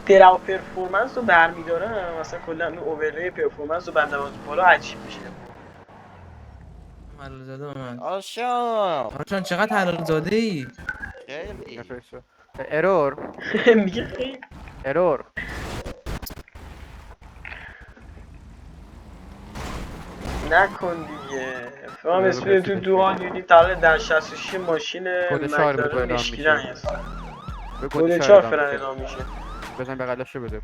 درو پرفورمنس رو برمیدارم مثلا کلا اون اوورلی پرفورمنس رو بندم بالا عجیب میشه. حلال زاده اومد. آشام آرشان چقدر حلال زاده ای؟ خیلی نفرسته ارور میگه خیلی ارور نکن دیگه. فهم بذار اسپیده تو بفرستش دوان یونیت تقریبا در 66 ماشین کد 4 بگو مکلارن اعلام اشکیرن میشه هست. به کد کد 4 4 فعلا اعلام میشه اعلام میشه. بزن بغلشو بده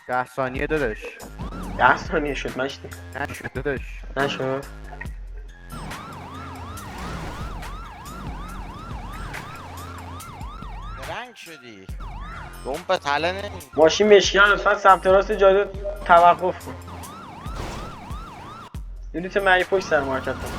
10 ثانیه داداش 10 ثانیه شد مشتی. نشد داداش نشد. رنگ شدی گمپت حالا نمی ماشین مشکیان لطفا سمت راست جاده توقف کن. یونیت مری پشت سر مارکت کن.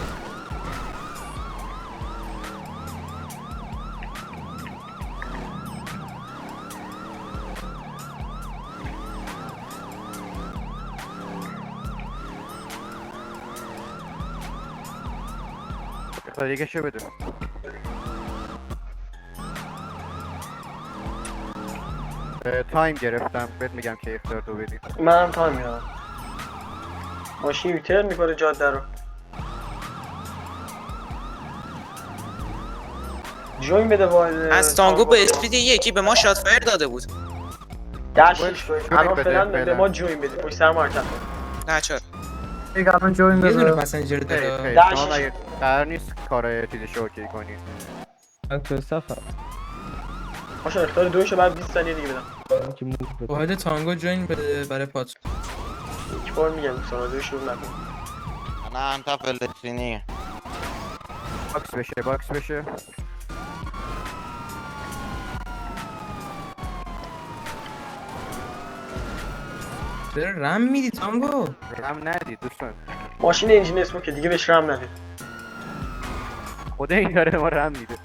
اختار دیگه شو بده تایم گرفتم بهت میگم که اختار دو بدی منم تایم میارم. ماشین یوترن میکنه جاده رو. جوین بده وارد از تانگو به اسپید یکی به ما شات فایر داده بود. دشش کنید. الان بده، فعلا به فعلا. ما جوین بده پشت سر مارکت کن. نه چرا دیگه الان جوین یه دونه بده. پسنجر خیلی داره. خیلی دشش. شما مگه قرار نیست کارای چیزشو اوکی کنی من تو سفر ماشین اختار دوشو بعد 20 ثانیه دیگه بدم. که موو بده. واحد تانگو جوین بده برای پاترون. یک بار میگم سانادو شروع نکن. انا انت فلسطینی باکس بشه باکس بشه چرا رم میدی تانگو؟ رم ندید دوستان ماشین انجین اسموکه دیگه بهش رم ندید. خدا این داره ما رم میده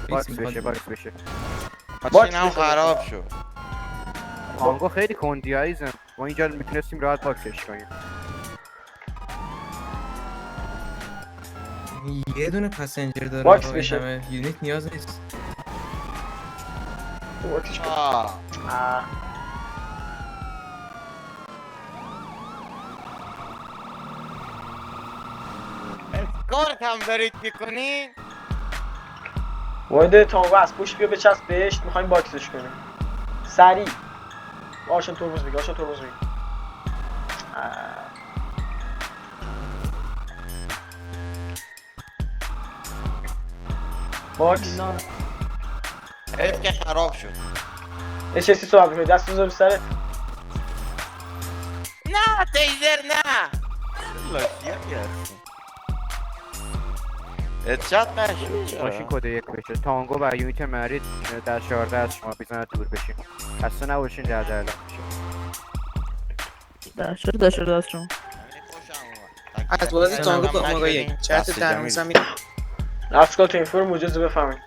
باکس می‌خواد. بشه باکس بشه ماشین هم خراب شد آنگو خیلی کندی عزیزم ما اینجا میتونستیم راحت باکسش کنیم یه دونه پسنجر داره. باکس آقا، این بشه. همه یونیت نیاز نیست. باکسش کن. آه آه. اسکورت هم دارید میکنین وارد تانگو از پشت بیا بچسب بهش میخوایم باکسش کنیم. سریع. آشان ترمز بگی آشان ترمز بگی. باکس. حیف که خراب شد اچسی صحبت میکنی دست بزار سره. نه تیزر نه لاشیایی هستی اتشات نشد چرا؟ ماشین کد یک بشه تانگو و یونیت مرید در 14 از شما بیزنه دور بشین خسته نباشین در اعلام میشه داشته دست شما خیلی خوشم اومد. از بازی تانگو به نشدیم. اومگا یک چت دست در جمعی. زمین افسکال تو اینفورم مجاز بفهمید.